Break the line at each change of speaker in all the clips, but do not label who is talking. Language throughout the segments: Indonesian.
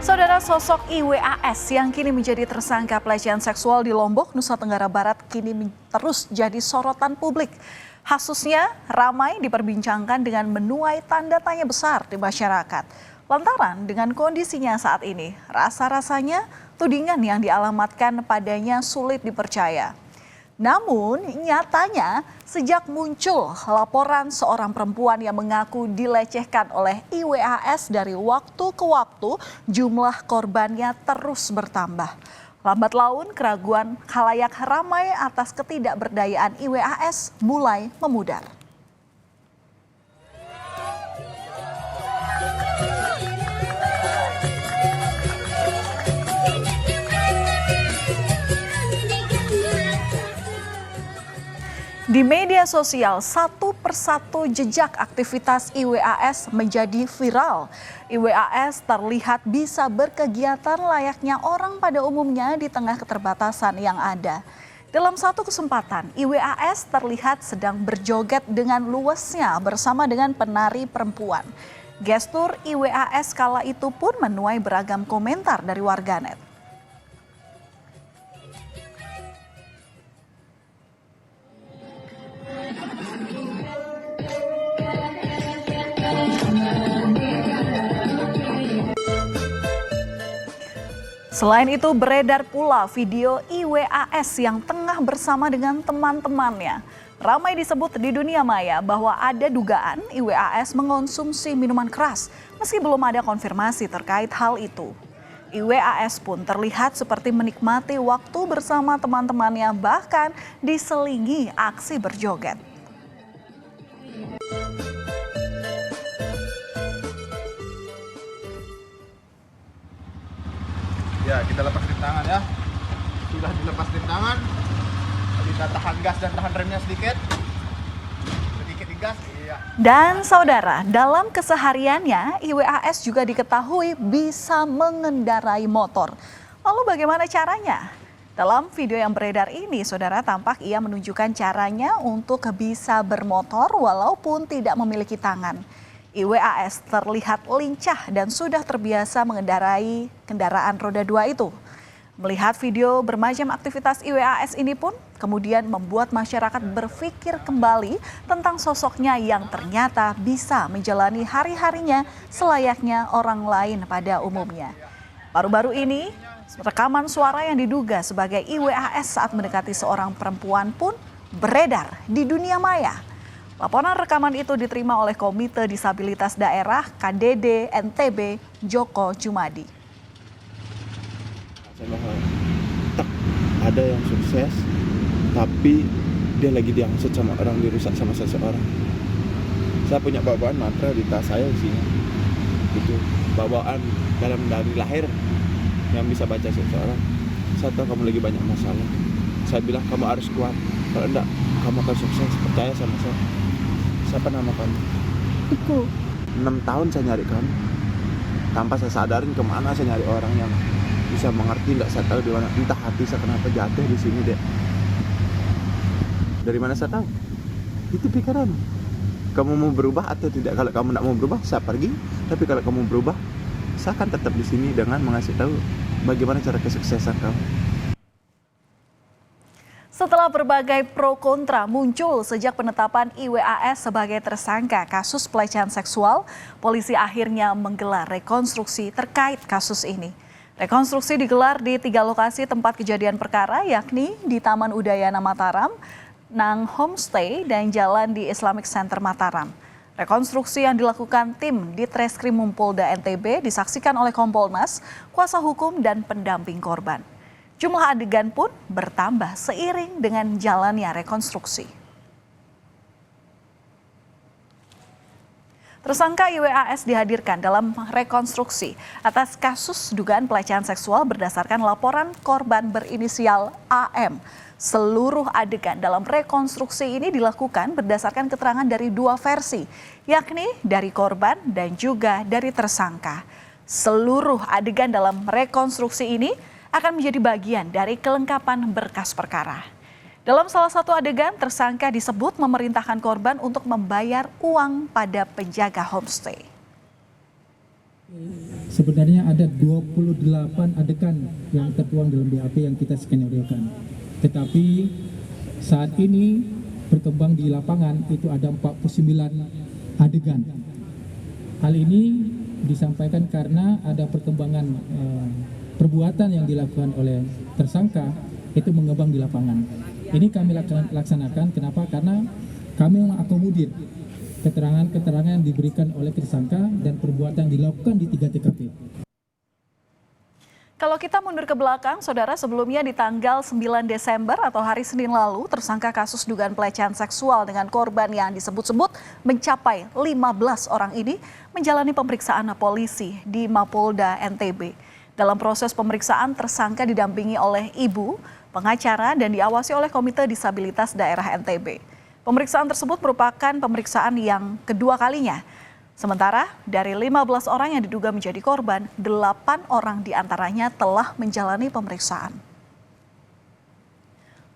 Saudara, sosok IWAS yang kini menjadi tersangka pelecehan seksual di Lombok, Nusa Tenggara Barat kini terus jadi sorotan publik. Kasusnya ramai diperbincangkan dengan menuai tanda tanya besar di masyarakat. Lantaran dengan kondisinya saat ini, rasa-rasanya tudingan yang dialamatkan padanya sulit dipercaya. Namun nyatanya sejak muncul laporan seorang perempuan yang mengaku dilecehkan oleh IWAS dari waktu ke waktu, jumlah korbannya terus bertambah. Lambat laun keraguan khalayak ramai atas ketidakberdayaan IWAS mulai memudar. Di media sosial, satu persatu jejak aktivitas IWAS menjadi viral. IWAS terlihat bisa berkegiatan layaknya orang pada umumnya di tengah keterbatasan yang ada. Dalam satu kesempatan, IWAS terlihat sedang berjoget dengan luasnya bersama dengan penari perempuan. Gestur IWAS kala itu pun menuai beragam komentar dari warganet. Selain itu beredar pula video IWAS yang tengah bersama dengan teman-temannya. Ramai disebut di dunia maya bahwa ada dugaan IWAS mengonsumsi minuman keras meski belum ada konfirmasi terkait hal itu. IWAS pun terlihat seperti menikmati waktu bersama teman-temannya, bahkan diselingi aksi berjoget.
Ya, kita lepas rem tangan ya. Sudah dilepas rem tangan. Kita tahan gas dan tahan remnya sedikit. Sedikit digas. Iya.
Dan saudara, dalam kesehariannya IWAS juga diketahui bisa mengendarai motor. Lalu bagaimana caranya? Dalam video yang beredar ini, saudara, tampak ia menunjukkan caranya untuk bisa bermotor walaupun tidak memiliki tangan. IWAS terlihat lincah dan sudah terbiasa mengendarai kendaraan roda 2 itu. Melihat video bermacam aktivitas IWAS ini pun kemudian membuat masyarakat berpikir kembali tentang sosoknya yang ternyata bisa menjalani hari-harinya selayaknya orang lain pada umumnya. Baru-baru ini, rekaman suara yang diduga sebagai IWAS saat mendekati seorang perempuan pun beredar di dunia maya. Laporan rekaman itu diterima oleh Komite Disabilitas Daerah KDD NTB Joko Jumadi.
Ada yang sukses, tapi dia lagi diangkut sama orang, dirusak sama seseorang. Saya punya bawaan mantra di tas saya isinya. Itu bawaan dari lahir yang bisa baca seseorang. Saya tahu kamu lagi banyak masalah. Saya bilang kamu harus kuat. Kalau enggak, kamu akan sukses. Percaya sama saya. Siapa nama kamu?
Iku.
6 tahun saya nyari kamu. Tanpa saya sadarin kemana saya nyari orang yang bisa mengerti. Enggak saya tahu di mana. Entah hati saya kenapa jatuh di sini deh. Dari mana saya tahu? Itu pikiran. Kamu mau berubah atau tidak? Kalau kamu tidak mau berubah, saya pergi. Tapi kalau kamu berubah, saya akan tetap di sini dengan mengasih tahu bagaimana cara kesuksesan kamu.
Setelah berbagai pro kontra muncul sejak penetapan IWAS sebagai tersangka kasus pelecehan seksual, polisi akhirnya menggelar rekonstruksi terkait kasus ini. Rekonstruksi digelar di 3 lokasi tempat kejadian perkara, yakni di Taman Udayana Mataram, Nang Homestay, dan Jalan di Islamic Center Mataram. Rekonstruksi yang dilakukan tim di Treskrimum Polda NTB disaksikan oleh Kompolnas, kuasa hukum, dan pendamping korban. Jumlah adegan pun bertambah seiring dengan jalannya rekonstruksi. Tersangka IWAS dihadirkan dalam rekonstruksi atas kasus dugaan pelecehan seksual berdasarkan laporan korban berinisial AM. Seluruh adegan dalam rekonstruksi ini dilakukan berdasarkan keterangan dari 2 versi, yakni dari korban dan juga dari tersangka. Seluruh adegan dalam rekonstruksi ini akan menjadi bagian dari kelengkapan berkas perkara. Dalam salah satu adegan, tersangka disebut memerintahkan korban untuk membayar uang pada penjaga homestay.
Sebenarnya ada 28 adegan yang tertuang dalam BAP yang kita skenario-kan. Tetapi saat ini berkembang di lapangan itu ada 49 adegan. Hal ini disampaikan karena ada perkembangan perbuatan yang dilakukan oleh tersangka itu mengembang di lapangan. Ini kami laksanakan, kenapa? Karena kami mengakomodir keterangan-keterangan yang diberikan oleh tersangka dan perbuatan yang dilakukan di 3 TKP.
Kalau kita mundur ke belakang, saudara, sebelumnya di tanggal 9 Desember atau hari Senin lalu, tersangka kasus dugaan pelecehan seksual dengan korban yang disebut-sebut mencapai 15 orang ini menjalani pemeriksaan polisi di Mapolda NTB. Dalam proses pemeriksaan, tersangka didampingi oleh ibu, pengacara, dan diawasi oleh Komite Disabilitas Daerah NTB. Pemeriksaan tersebut merupakan pemeriksaan yang kedua kalinya. Sementara dari 15 orang yang diduga menjadi korban, 8 orang diantaranya telah menjalani pemeriksaan.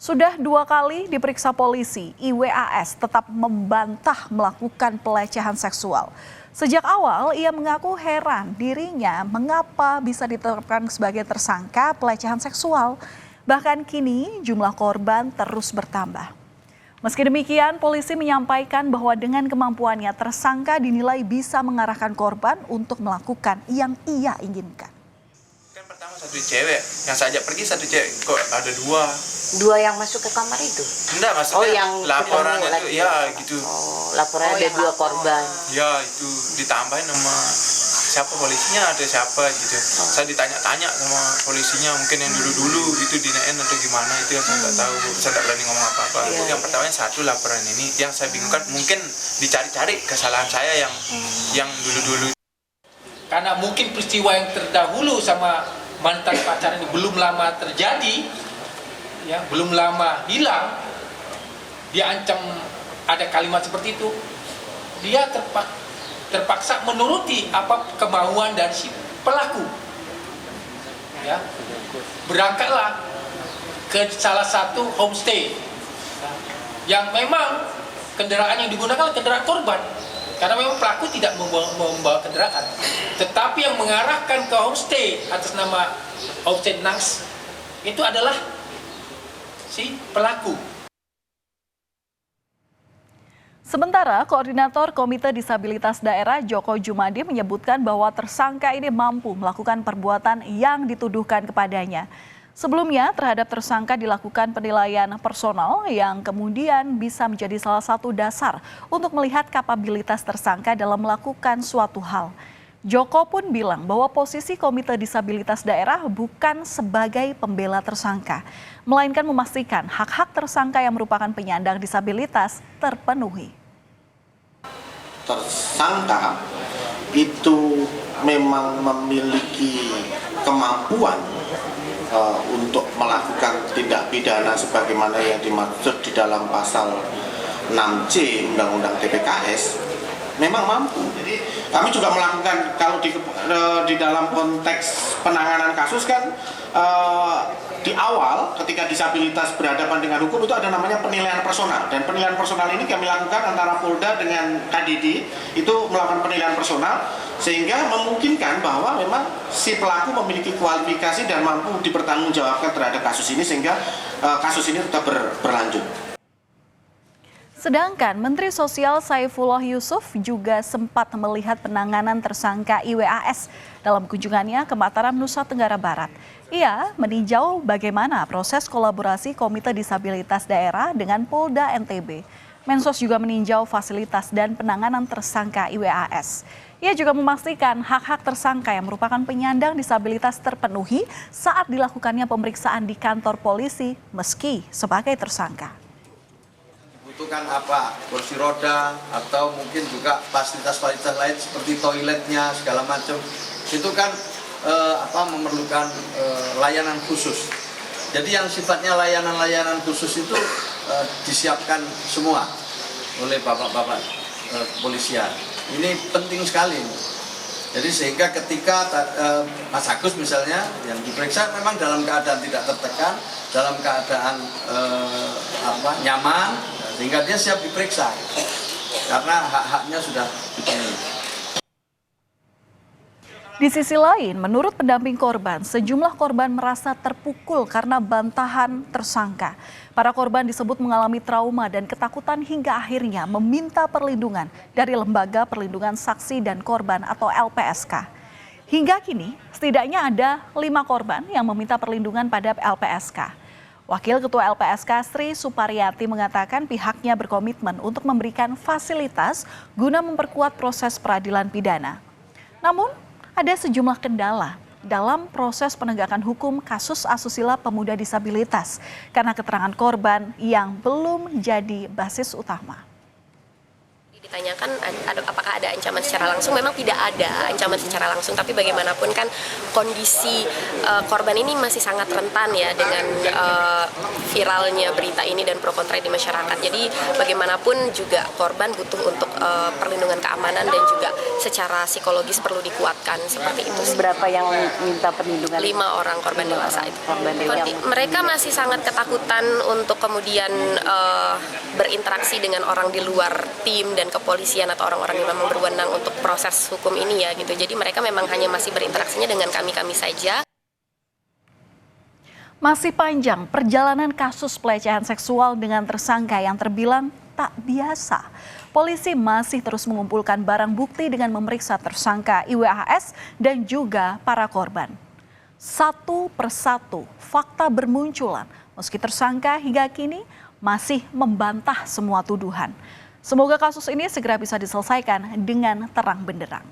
Sudah 2 kali diperiksa polisi, IWAS tetap membantah melakukan pelecehan seksual. Sejak awal ia mengaku heran dirinya mengapa bisa ditetapkan sebagai tersangka pelecehan seksual. Bahkan kini jumlah korban terus bertambah. Meski demikian, polisi menyampaikan bahwa dengan kemampuannya tersangka dinilai bisa mengarahkan korban untuk melakukan yang ia inginkan.
Kan pertama satu cewek, yang saya ajak pergi satu cewek, kok ada 2.
2 yang masuk ke kamar itu?
Enggak, maksudnya
yang
laporan
ketemu
itu, ya gitu.
Oh, laporan ada 2 korban.
Ya itu ditambahin sama siapa polisinya atau siapa gitu. Saya ditanya-tanya sama polisinya, mungkin yang dulu-dulu itu dinain atau gimana, itu yang saya nggak tahu. Saya nggak berani ngomong apa-apa. Yang pertamanya satu laporan ini, yang saya bingungkan mungkin dicari-cari kesalahan saya yang dulu-dulu.
Karena mungkin peristiwa yang terdahulu sama mantan pacaran ini belum lama terjadi, ya, belum lama hilang, dia ancam ada kalimat seperti itu, dia terpaksa menuruti apa kemauan dari si pelaku. Ya, berangkatlah ke salah satu homestay, yang memang kendaraan yang digunakan kendaraan korban. Karena memang pelaku tidak membawa kendaraan, tetapi yang mengarahkan ke homestay atas nama homestay Nans itu adalah si pelaku.
Sementara Koordinator Komite Disabilitas Daerah Joko Jumadi menyebutkan bahwa tersangka ini mampu melakukan perbuatan yang dituduhkan kepadanya. Sebelumnya terhadap tersangka dilakukan penilaian personal yang kemudian bisa menjadi salah satu dasar untuk melihat kapabilitas tersangka dalam melakukan suatu hal. Joko pun bilang bahwa posisi Komite Disabilitas Daerah bukan sebagai pembela tersangka, melainkan memastikan hak-hak tersangka yang merupakan penyandang disabilitas terpenuhi.
Tersangka itu memang memiliki kemampuan untuk melakukan tindak pidana sebagaimana yang dimaksud di dalam pasal 6C Undang-Undang TPKS, memang mampu. Kami juga melakukan, kalau di dalam konteks penanganan kasus kan di awal ketika disabilitas berhadapan dengan hukum itu ada namanya penilaian personal, dan penilaian personal ini kami lakukan antara Polda dengan KDD, itu melakukan penilaian personal sehingga memungkinkan bahwa memang si pelaku memiliki kualifikasi dan mampu dipertanggungjawabkan terhadap kasus ini sehingga kasus ini tetap berlanjut.
Sedangkan Menteri Sosial Saifullah Yusuf juga sempat melihat penanganan tersangka IWAS dalam kunjungannya ke Mataram, Nusa Tenggara Barat. Ia meninjau bagaimana proses kolaborasi Komite Disabilitas Daerah dengan Polda NTB. Mensos juga meninjau fasilitas dan penanganan tersangka IWAS. Ia juga memastikan hak-hak tersangka yang merupakan penyandang disabilitas terpenuhi saat dilakukannya pemeriksaan di kantor polisi meski sebagai tersangka.
Butuhkan apa, kursi roda atau mungkin juga fasilitas-fasilitas lain seperti toiletnya segala macam, itu kan memerlukan layanan khusus. Jadi yang sifatnya layanan-layanan khusus itu disiapkan semua oleh bapak-bapak kepolisian. Ini penting sekali. Jadi sehingga ketika Mas Agus misalnya yang diperiksa memang dalam keadaan tidak tertekan, dalam keadaan nyaman, sehingga dia siap diperiksa karena hak-haknya sudah dipenuhi.
Di sisi lain, menurut pendamping korban, sejumlah korban merasa terpukul karena bantahan tersangka. Para korban disebut mengalami trauma dan ketakutan hingga akhirnya meminta perlindungan dari Lembaga Perlindungan Saksi dan Korban atau LPSK. Hingga kini, setidaknya ada 5 korban yang meminta perlindungan pada LPSK. Wakil Ketua LPSK Sri Supariyati mengatakan pihaknya berkomitmen untuk memberikan fasilitas guna memperkuat proses peradilan pidana. Namun, ada sejumlah kendala dalam proses penegakan hukum kasus asusila pemuda disabilitas karena keterangan korban yang belum jadi basis utama.
Ditanyakan apakah ada ancaman secara langsung, memang tidak ada ancaman secara langsung, tapi bagaimanapun kan kondisi korban ini masih sangat rentan ya dengan viralnya berita ini dan pro kontra di masyarakat. Jadi bagaimanapun juga korban butuh untuk perlindungan keamanan dan juga secara psikologis perlu dikuatkan seperti itu.
Berapa yang minta perlindungan?
5 orang korban dewasa itu. Mereka masih sangat ketakutan untuk kemudian berinteraksi dengan orang di luar tim dan kepolisian atau orang-orang yang memang berwenang untuk proses hukum ini ya gitu. Jadi mereka memang hanya masih berinteraksinya dengan kami saja.
Masih panjang perjalanan kasus pelecehan seksual dengan tersangka yang terbilang tak biasa. Polisi masih terus mengumpulkan barang bukti dengan memeriksa tersangka IWAS dan juga para korban. Satu persatu fakta bermunculan meski tersangka hingga kini masih membantah semua tuduhan. Semoga kasus ini segera bisa diselesaikan dengan terang benderang.